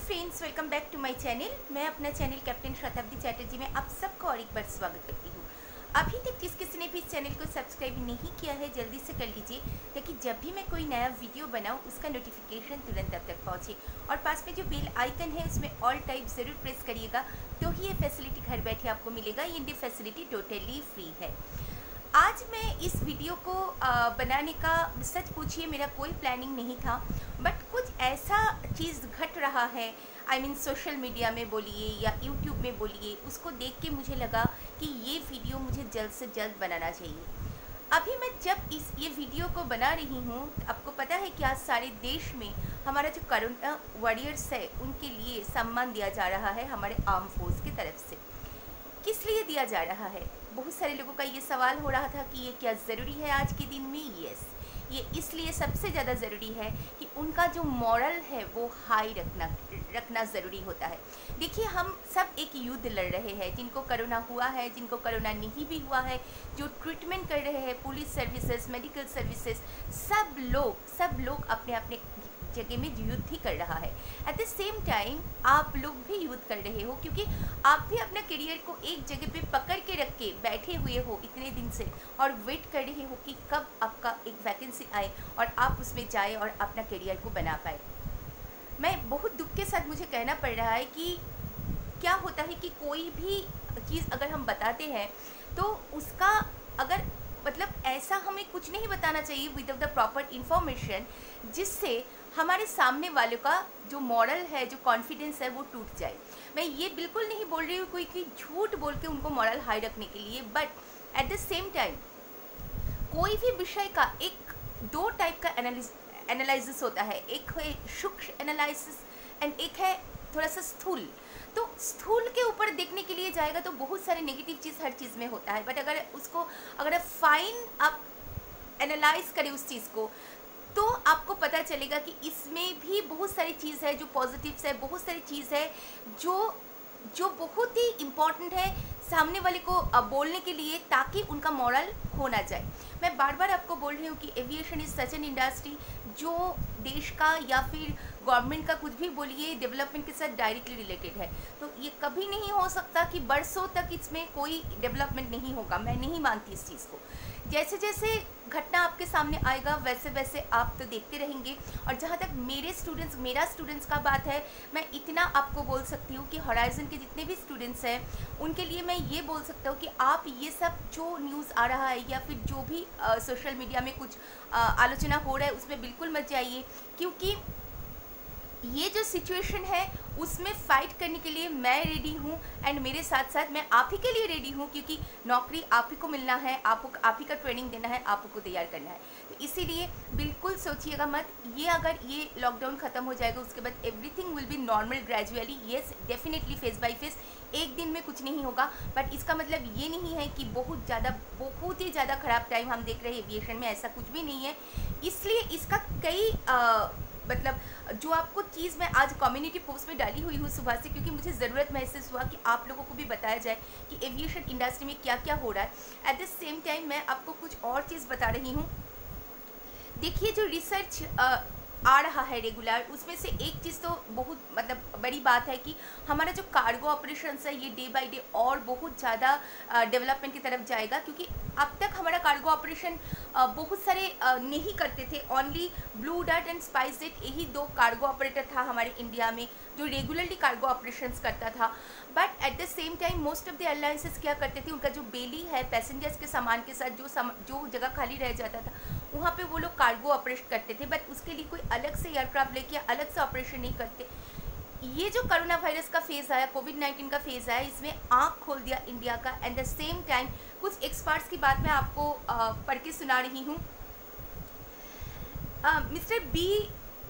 Friends, welcome back to my channel. मैं अपना channel captain शताब्दी चैटर्जी में आप सबको और एक बार स्वागत करती हूँ। अभी तक जिस किसी ने भी इस चैनल को सब्सक्राइब नहीं किया है जल्दी से कर लीजिए, ताकि जब भी मैं कोई नया वीडियो बनाऊँ उसका नोटिफिकेशन तुरंत आप तक पहुँचे। और पास में जो बेल आइकन है उसमें ऑल टाइप ज़रूर प्रेस करिएगा, तो ही ये फैसिलिटी घर बैठे आपको मिलेगा। ये फैसिलिटी टोटली फ्री है। आज मैं इस वीडियो को बनाने का सच पूछिए मेरा कोई प्लानिंग नहीं था, बट कुछ ऐसा चीज़ घट रहा है, सोशल मीडिया में बोलिए या यूट्यूब में बोलिए, उसको देख के मुझे लगा कि ये वीडियो मुझे जल्द से जल्द बनाना चाहिए। अभी मैं जब ये वीडियो को बना रही हूँ, आपको पता है कि आज सारे देश में हमारा जो कोरोना वॉरियर्स है उनके लिए सम्मान दिया जा रहा है हमारे आर्म फोर्स की तरफ से। किस लिए दिया जा रहा है? बहुत सारे लोगों का ये सवाल हो रहा था कि ये क्या ज़रूरी है आज के दिन में। यस, ये इसलिए सबसे ज़्यादा ज़रूरी है कि उनका जो मॉरल है वो हाई रखना ज़रूरी होता है। देखिए, हम सब एक युद्ध लड़ रहे हैं। जिनको कोरोना हुआ है, जिनको कोरोना नहीं भी हुआ है, जो ट्रीटमेंट कर रहे हैं, पुलिस सर्विसेज, मेडिकल सर्विसेज, सब लोग अपने अपने जगह में युद्ध ही कर रहा है। एट द सेम टाइम आप लोग भी युद्ध कर रहे हो, क्योंकि आप भी अपना करियर को एक जगह पे पकड़ के रख के बैठे हुए हो इतने दिन से, और वेट कर रहे हो कि कब आपका एक वैकेंसी आए और आप उसमें जाए और अपना करियर को बना पाए। मैं बहुत दुख के साथ मुझे कहना पड़ रहा है कि क्या होता है कि कोई भी चीज़ अगर हम बताते हैं तो उसका ऐसा हमें कुछ नहीं बताना चाहिए विदाउट द प्रॉपर इन्फॉर्मेशन, जिससे हमारे सामने वाले का जो मॉरल है, जो कॉन्फिडेंस है, वो टूट जाए। मैं ये बिल्कुल नहीं बोल रही हूँ कोई कि झूठ बोल के उनको मॉरल हाई रखने के लिए, but at the same time कोई भी विषय का दो टाइप का एनालिसिस होता है। एक है सूक्ष्म एनालिसिस एंड एक है थोड़ा सा स्थूल। तो स्थूल के ऊपर देखने के लिए जाएगा तो बहुत सारे नेगेटिव चीज़ हर चीज़ में होता है, बट अगर फाइन आप एनालाइज करें उस चीज़ को, तो आपको पता चलेगा कि इसमें भी बहुत सारी चीज़ है जो पॉजिटिव्स है, बहुत सारी चीज़ है जो बहुत ही इम्पॉर्टेंट है सामने वाले को बोलने के लिए, ताकि उनका मॉरल खो ना जाए। मैं बार बार आपको बोल रही हूँ कि aviation is such an industry जो देश का या फिर गवर्नमेंट का, कुछ भी बोलिए, डेवलपमेंट के साथ डायरेक्टली रिलेटेड है। तो ये कभी नहीं हो सकता कि बरसों तक इसमें कोई डेवलपमेंट नहीं होगा। मैं नहीं मानती इस चीज़ को। जैसे जैसे घटना आपके सामने आएगा वैसे वैसे आप तो देखते रहेंगे। और जहाँ तक मेरा स्टूडेंट्स का बात है, मैं इतना आपको बोल सकती हूँ कि हॉराइजन के जितने भी स्टूडेंट्स हैं उनके लिए मैं ये बोल सकता हूँ कि आप ये सब जो न्यूज़ आ रहा है या फिर जो भी सोशल मीडिया में कुछ आलोचना हो रहा है उसमें बिल्कुल मत जाइए, क्योंकि ये जो सिचुएशन है उसमें फ़ाइट करने के लिए मैं रेडी हूँ, एंड मेरे साथ साथ मैं आप ही के लिए रेडी हूँ, क्योंकि नौकरी आप ही को मिलना है, आप ही का ट्रेनिंग देना है, आप को तैयार करना है। तो इसीलिए बिल्कुल सोचिएगा मत। अगर ये लॉकडाउन ख़त्म हो जाएगा उसके बाद everything will be normal gradually. Yes, definitely face by face, एक दिन में कुछ नहीं होगा, बट इसका मतलब ये नहीं है कि बहुत ही ज़्यादा ख़राब टाइम हम देख रहे हैं एविएशन में। ऐसा कुछ भी नहीं है। इसलिए इसका कई जो आपको चीज़ मैं आज कम्युनिटी पोस्ट में डाली हुई हूँ सुबह से, क्योंकि मुझे ज़रूरत महसूस हुआ कि आप लोगों को भी बताया जाए कि एविएशन इंडस्ट्री में क्या क्या हो रहा है। एट द सेम टाइम मैं आपको कुछ और चीज़ बता रही हूँ। देखिए, जो रिसर्च आ रहा है रेगुलर, उसमें से एक चीज़ तो बहुत बड़ी बात है कि हमारा जो कार्गो ऑपरेशंस है ये डे बाय डे और बहुत ज़्यादा डेवलपमेंट की तरफ जाएगा, क्योंकि अब तक हमारा कार्गो ऑपरेशन बहुत सारे नहीं करते थे। Only blue dart and spice jet, यही दो कार्गो ऑपरेटर था हमारे इंडिया में जो रेगुलरली कार्गो ऑपरेशंस करता था। But at the same time most of the airlineses क्या करते थे, उनका जो बेली है पैसेंजर्स के सामान के साथ जो जगह खाली रह जाता था वहाँ पे वो लोग कार्गो ऑपरेट करते थे, बट उसके लिए कोई अलग से एयरक्राफ्ट लेके अलग से ऑपरेशन नहीं करते। ये जो कोरोना वायरस का फेज़ आया, कोविड-19 का फेज़ आया, इसमें आँख खोल दिया इंडिया का। एट द सेम टाइम कुछ एक्सपर्ट्स की बात मैं आपको पढ़ के सुना रही हूँ। Mister B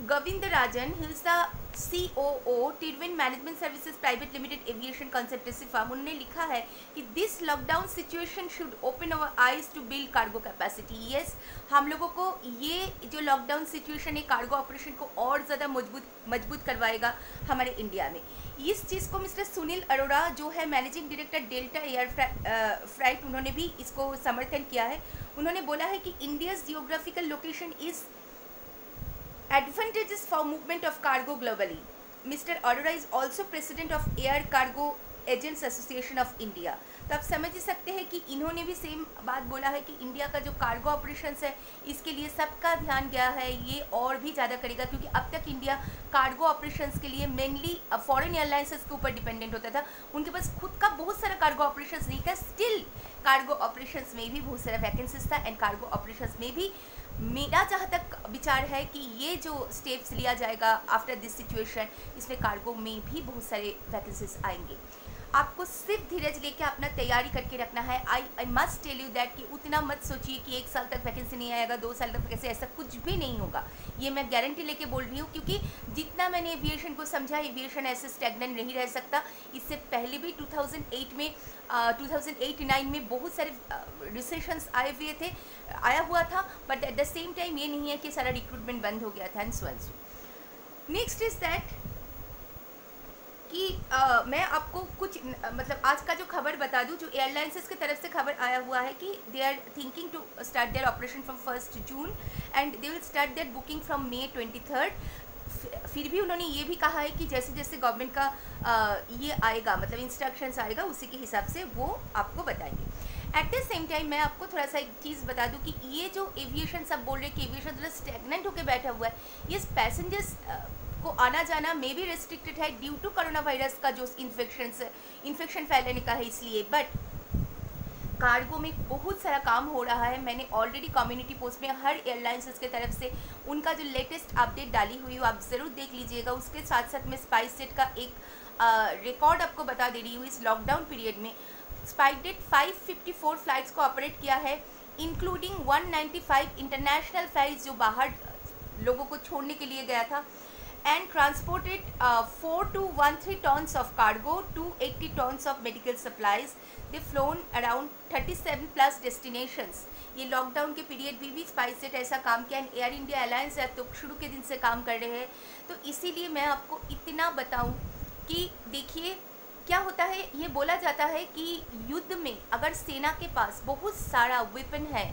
Govindarajan, he is the COO Tirwin management services private limited aviation consultancy firm. उन्होंने लिखा है कि this lockdown situation should open our eyes to build cargo capacity. Yes, हम लोगों को ये जो लॉकडाउन सिचुएशन है कार्गो ऑपरेशन को और ज़्यादा मजबूत करवाएगा हमारे इंडिया में। इस चीज़ को मिस्टर सुनील अरोड़ा जो है managing director Delta Air Freight, उन्होंने भी इसको समर्थन किया है। उन्होंने बोला है कि India's geographical location is advantages for movement of cargo globally. Mister Arora is also president of air cargo agents association of India. तो आप समझ ही सकते हैं कि इन्होंने भी सेम बात बोला है कि इंडिया का जो कार्गो ऑपरेशंस है इसके लिए सबका ध्यान गया है, ये और भी ज़्यादा करेगा, क्योंकि अब तक इंडिया कार्गो ऑपरेशंस के लिए मेनली फॉरेन एयरलाइंसेस के ऊपर डिपेंडेंट होता था। उनके पास खुद का बहुत सारा कार्गो ऑपरेशंस नहीं था। स्टिल कार्गो ऑपरेशंस में भी बहुत सारा वैकेंसीज था, एंड कार्गो ऑपरेशंस में भी मेरा जहाँ तक विचार है कि ये जो स्टेप्स लिया जाएगा आफ्टर दिस सिचुएशन, इसमें कार्गो में भी बहुत सारे वैकेंसीज आएंगे। आपको सिर्फ धीरज लेके अपना तैयारी करके रखना है। I must tell you that कि उतना मत सोचिए कि 1 साल तक वैकेंसी नहीं आएगा, 2 साल तक वैकेंसी, ऐसा कुछ भी नहीं होगा। ये मैं गारंटी लेके बोल रही हूँ, क्योंकि जितना मैंने एविएशन को समझा, एविएशन ऐसे स्टैग्नेंट नहीं रह सकता। इससे पहले भी 2008 में 2008-9 में बहुत सारे रिसेशंस आया हुआ था, but at the same time ये नहीं है कि सारा रिक्रूटमेंट बंद हो गया था and so and so. Next is that कि मैं आपको कुछ मतलब आज का जो खबर बता दूं, जो एयरलाइंसेस की तरफ से खबर आया हुआ है कि they are thinking to start their operation from 1 June and they will start their booking from May 23। फिर भी उन्होंने ये भी कहा है कि जैसे जैसे गवर्नमेंट का ये आएगा, मतलब इंस्ट्रक्शंस आएगा, उसी के हिसाब से वो आपको बताएंगे। एट द सेम टाइम मैं आपको थोड़ा सा एक चीज़ बता दूं कि ये जो एविएशन सब बोल रहे हैं कि एविएशन थोड़ा स्टैग्नेंट होकर बैठा हुआ है, ये पैसेंजर्स को आना जाना में भी रिस्ट्रिक्टेड है ड्यू टू कोरोना वायरस का जो इन्फेक्शन फैलने का है, इसलिए। बट कार्गो में बहुत सारा काम हो रहा है। मैंने ऑलरेडी कम्युनिटी पोस्ट में हर एयरलाइंसेस के तरफ से उनका जो लेटेस्ट अपडेट डाली हुई हो, आप ज़रूर देख लीजिएगा। उसके साथ साथ मैं स्पाइसजेट का एक रिकॉर्ड आपको बता दे रही हूँ। इस लॉकडाउन पीरियड में स्पाइसजेट 554 फ्लाइट्स को ऑपरेट किया है, इंक्लूडिंग 195 इंटरनेशनल फ्लाइट्स जो बाहर लोगों को छोड़ने के लिए गया था, and transported 4213 tons of cargo, 280 tons of medical supplies. They flown around 37 plus destinations. ये लॉकडाउन के पीरियड भी स्पाइसजेट ऐसा काम किया। एंड एयर इंडिया अलायंस है तो शुरू के दिन से काम कर रहे हैं, तो इसीलिए मैं आपको इतना बताऊं कि देखिए क्या होता है। ये बोला जाता है कि युद्ध में अगर सेना के पास बहुत सारा वेपन है,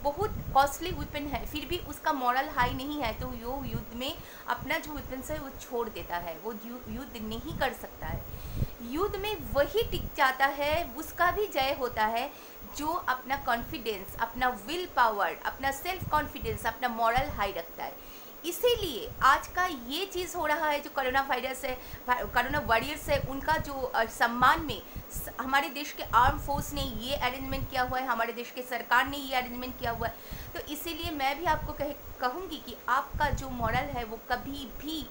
बहुत कॉस्टली वेपन है, फिर भी उसका मॉरल हाई नहीं है, तो वो युद्ध में अपना जो वेपन्स है वो छोड़ देता है, वो युद्ध नहीं कर सकता है। युद्ध में वही टिक जाता है, उसका भी जय होता है जो अपना कॉन्फिडेंस, अपना विल पावर, अपना सेल्फ कॉन्फिडेंस, अपना मॉरल हाई रखता है। इसीलिए आज का ये चीज़ हो रहा है, जो कोरोना वायरस है, कोरोना वॉरियर्स है, उनका जो सम्मान में हमारे देश के आर्म फोर्स ने ये अरेंजमेंट किया हुआ है, हमारे देश के सरकार ने ये अरेंजमेंट किया हुआ है। तो इसीलिए मैं भी आपको कहूँगी कि आपका जो मॉरल है वो कभी भी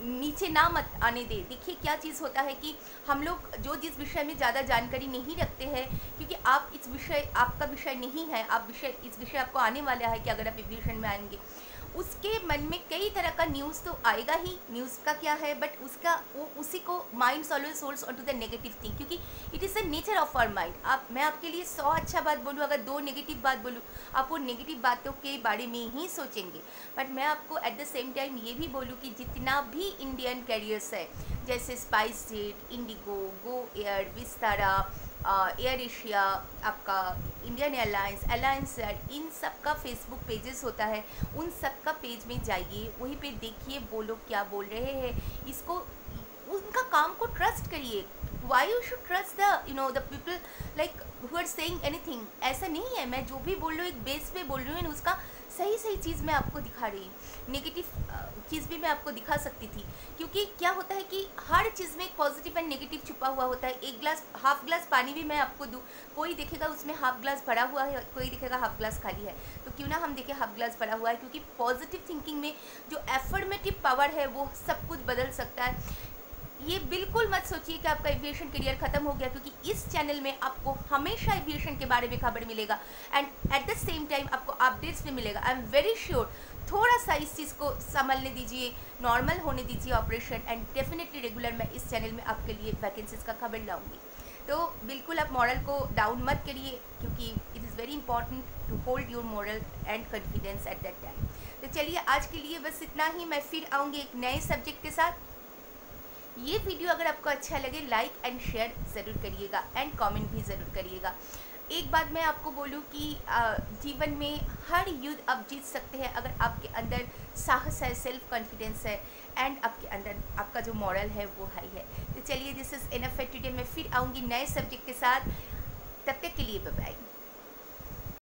नीचे ना मत आने दे। देखिए क्या चीज़ होता है कि हम लोग जो जिस विषय में ज़्यादा जानकारी नहीं रखते हैं, क्योंकि आप इस विषय आपका विषय नहीं है, इस विषय आपको आने वाला है कि अगर आप एविएशन में आएंगे, उसके मन में कई तरह का न्यूज़ तो आएगा ही। न्यूज़ का क्या है, बट उसी को mind always holds on to the negative thing, क्योंकि it is the nature of our mind. मैं आपके लिए 100 अच्छा बात बोलूँ, अगर 2 नेगेटिव बात बोलूँ, आप वो नेगेटिव बातों के बारे में ही सोचेंगे। बट मैं आपको एट द सेम टाइम ये भी बोलूँ कि जितना भी इंडियन कैरियर्स है, जैसे SpiceJet, Indigo, Go Air, Vistara, air Asia, आपका इंडियन एयरलाइंस, अलायंस एयर, इन सब का फेसबुक पेजेस होता है, उन सब का पेज में जाइए, वहीं पे देखिए वो लोग क्या बोल रहे हैं। इसको उनका काम को ट्रस्ट करिए। Why you should trust the people like who are saying anything? ऐसा नहीं है, मैं जो भी बोल रही हूँ एक बेस पे बोल रही हूँ, उसका सही चीज़ मैं आपको दिखा रही हूँ। नेगेटिव चीज़ भी मैं आपको दिखा सकती थी, क्योंकि क्या होता है कि हर चीज़ में एक पॉजिटिव एंड नेगेटिव छुपा हुआ होता है। एक ग्लास, हाफ ग्लास पानी भी मैं आपको दूँ, कोई देखेगा उसमें हाफ ग्लास भरा हुआ है, कोई देखेगा हाफ ग्लास खाली है, तो क्यों ना हम देखें हाफ ग्लास भरा हुआ है, क्योंकि पॉजिटिव थिंकिंग में जो एफर्मेटिव पावर है वो सब कुछ बदल सकता है। ये बिल्कुल मत सोचिए कि आपका एविएशन करियर ख़त्म हो गया, क्योंकि इस चैनल में आपको हमेशा एविएशन के बारे में खबर मिलेगा and eight the same time आपको अपडेट्स भी मिलेगा। आई एम वेरी श्योर, थोड़ा सा इस चीज़ को संभलने दीजिए, नॉर्मल होने दीजिए ऑपरेशन, एंड डेफिनेटली रेगुलर मैं इस चैनल में आपके लिए वैकेंसीज का खबर लाऊंगी। तो बिल्कुल आप मॉरल को डाउन मत करिए, क्योंकि it is very important to hold your morale and confidence at that time. तो चलिए आज के लिए बस इतना ही। मैं फिर आऊँगी एक नए सब्जेक्ट के साथ। ये वीडियो अगर आपको अच्छा लगे लाइक एंड शेयर ज़रूर करिएगा एंड कमेंट भी ज़रूर करिएगा। एक बात मैं आपको बोलूँ कि जीवन में हर युद्ध आप जीत सकते हैं अगर आपके अंदर साहस है, सेल्फ कॉन्फिडेंस है, एंड आपके अंदर आपका जो मॉरल है वो हाई है। तो चलिए, this is enough for today. मैं फिर आऊँगी नए सब्जेक्ट के साथ। तब तक के लिए बाय बाय।